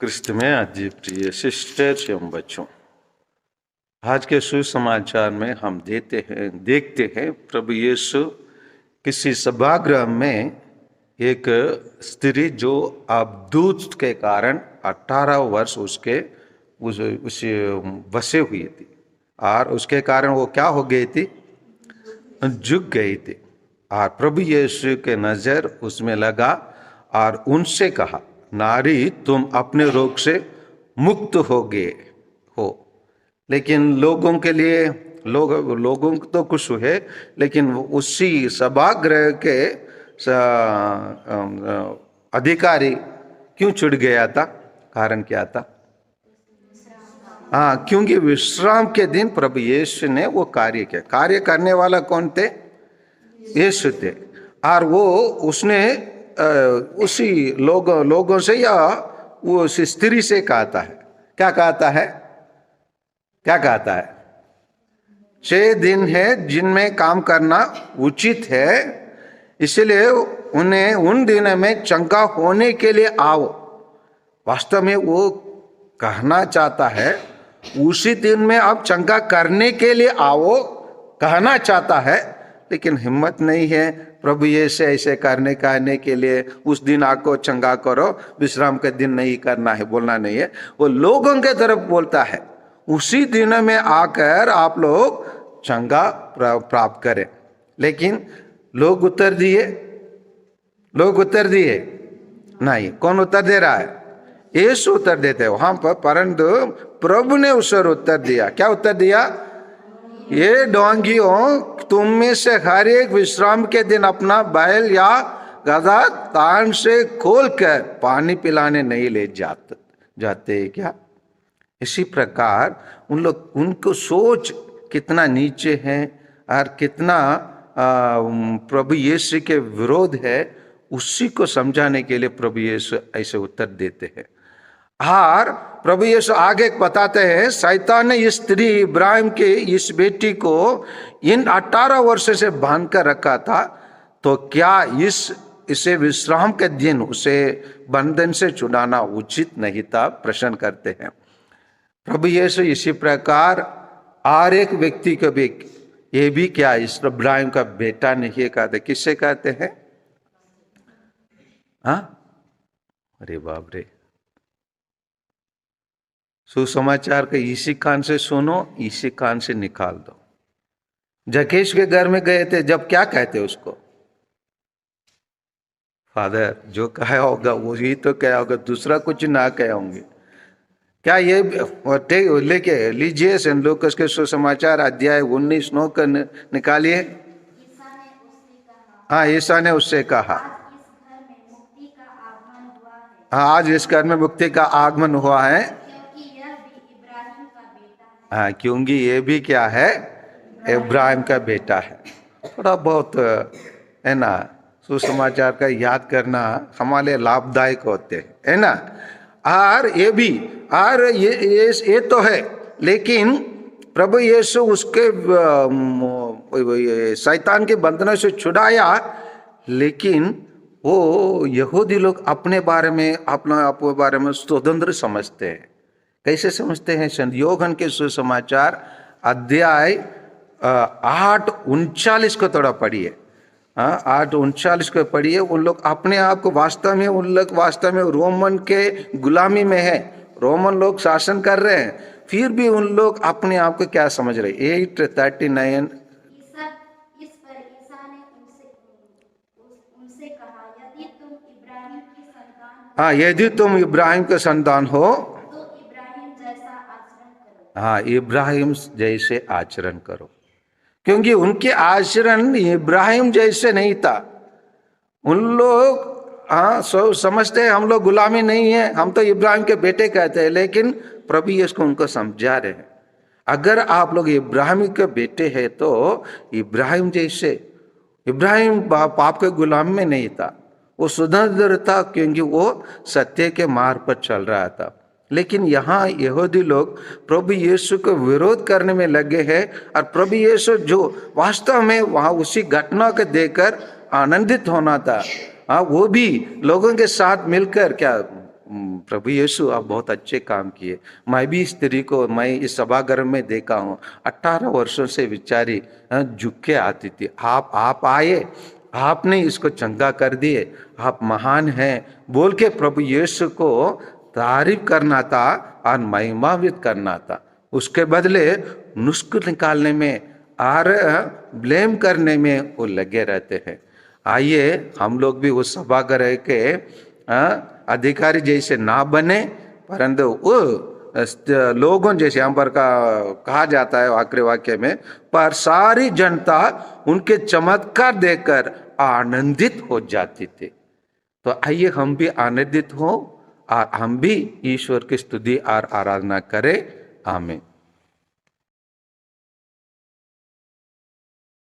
क्रिस्त में अति प्रिय सिस्टर्स एवं बच्चों, आज के सुसमाचार में हम देखते हैं प्रभु यीशु किसी सभागृह में एक स्त्री जो अवधूत के कारण 18 वर्ष उसके बसे हुई थी और उसके कारण वो क्या हो गई थी, झुक गई थी। और प्रभु यीशु के नजर उसमें लगा और उनसे कहा, नारी तुम अपने रोग से मुक्त हो गए हो। लेकिन लोगों के लिए लोगों को तो कुछ हुए, लेकिन उसी सभागृह के अधिकारी क्यों छुट गया था? कारण क्या था? हाँ, क्योंकि विश्राम के दिन प्रभु यीशु ने वो कार्य किया। कार्य करने वाला कौन थे? यीशु थे। और वो उसने उसी लोगों से या वो उस स्त्री से कहता है, क्या कहता है? क्या कहता है? 6 दिन है जिनमें काम करना उचित है, इसलिए उन्हें उन दिनों में चंगा होने के लिए आओ। वास्तव में वो कहना चाहता है उसी दिन में आप चंगा करने के लिए आओ, कहना चाहता है, लेकिन हिम्मत नहीं है प्रभु यीशु ऐसे कहने के लिए। उस दिन आपको चंगा करो, विश्राम के दिन नहीं करना है, बोलना नहीं है। वो लोगों के तरफ बोलता है उसी दिन में आकर आप लोग चंगा प्राप्त करें। लेकिन लोग उत्तर दिए नहीं। कौन उत्तर दे रहा है? यीशु उत्तर देते हैं वहां पर, परंतु प्रभु ने उस उत्तर दिया। क्या उत्तर दिया? ये ढोंगियों, तुम में से हर एक विश्राम के दिन अपना बैल या गधा तान से खोलकर पानी पिलाने नहीं ले जाते क्या? इसी प्रकार उनको सोच कितना नीचे है और कितना प्रभु यीशु के विरोध है, उसी को समझाने के लिए प्रभु यीशु ऐसे उत्तर देते हैं। और प्रभु यीशु आगे बताते हैं, शैतान ने इस स्त्री इब्राहिम के इस बेटी को इन 18 वर्ष से बांध कर रखा था, तो क्या इसे विश्राम के दिन उसे बंधन से छुड़ाना उचित नहीं था? प्रश्न करते हैं प्रभु यीशु। इसी प्रकार और एक व्यक्ति को भी, ये भी क्या इस इब्राहिम का बेटा नहीं कहते? किससे कहते हैं? हाँ, अरे बाप रे, सुसमाचार का इसी कान से सुनो, इसी कान से निकाल दो। जकेश के घर में गए थे, जब क्या कहते उसको? फादर जो कहा होगा वही तो कहा होगा, दूसरा कुछ ना कहे होंगे क्या? ये लेके लीजिए सेंट लूकास के सुसमाचार अध्याय 19:9 का निकालिए। हाँ, ईसा ने उससे कहा, हाँ, आज इस घर में मुक्ति का आगमन हुआ है। हाँ, क्योंकि ये भी क्या है? इब्राहिम का बेटा है। थोड़ा बहुत है ना, सुसमाचार का याद करना हमारे लिए लाभदायक होते हैं, है ना। और ये भी, और ये तो है, लेकिन प्रभु यीशु उसके शैतान के बंधनों से छुड़ाया, लेकिन वो यहूदी लोग अपने बारे में स्वतंत्र समझते हैं। कैसे समझते हैं? संत यूहन्ना के सुसमाचार अध्याय 8:39 को थोड़ा पढ़िए। 8:39 को पढ़िए। उन लोग अपने आप को वास्तव में रोमन के गुलामी में है, रोमन लोग शासन कर रहे हैं, फिर भी उन लोग अपने आप को क्या समझ रहे? 8:39 हाँ, यदि तुम इब्राहिम के संतान हो, हाँ, इब्राहिम जैसे आचरण करो। क्योंकि उनके आचरण इब्राहिम जैसे नहीं था। उन लोग समझते हैं हम लोग गुलामी नहीं है, हम तो इब्राहिम के बेटे कहते हैं, लेकिन प्रभु यीशु उनको समझा रहे हैं, अगर आप लोग इब्राहिम के बेटे हैं तो इब्राहिम जैसे। इब्राहिम पाप के गुलाम में नहीं था, वो स्वतंत्र था, क्योंकि वो सत्य के मार्ग पर चल रहा था। लेकिन यहाँ यहूदी लोग प्रभु यीशु को विरोध करने में लगे हैं, और प्रभु यीशु जो वास्तव में वहाँ उसी घटना को देखकर आनंदित होना था, वो भी लोगों के साथ मिलकर क्या प्रभु यीशु आप बहुत अच्छे काम किए। मैं भी इस स्त्री को मैं इस सभागार में देखा हूँ, 18 वर्षों से बेचारी झुक के आती थी। आप आए, आपने इसको चंगा कर दिए, आप महान हैं बोल के प्रभु यीशु को तारीफ करना था और महिमान्वित करना था। उसके बदले नुस्ख निकालने में और ब्लेम करने में वो लगे रहते हैं। आइए हम लोग भी उस सभागार के अधिकारी जैसे ना बने, परंतु वो लोगों जैसे यहाँ पर कहा जाता है आखिरी वाक्य में, पर सारी जनता उनके चमत्कार देखकर आनंदित हो जाती थी। तो आइए हम भी आनंदित हो और हम भी ईश्वर की स्तुति और आराधना करें। आमीन।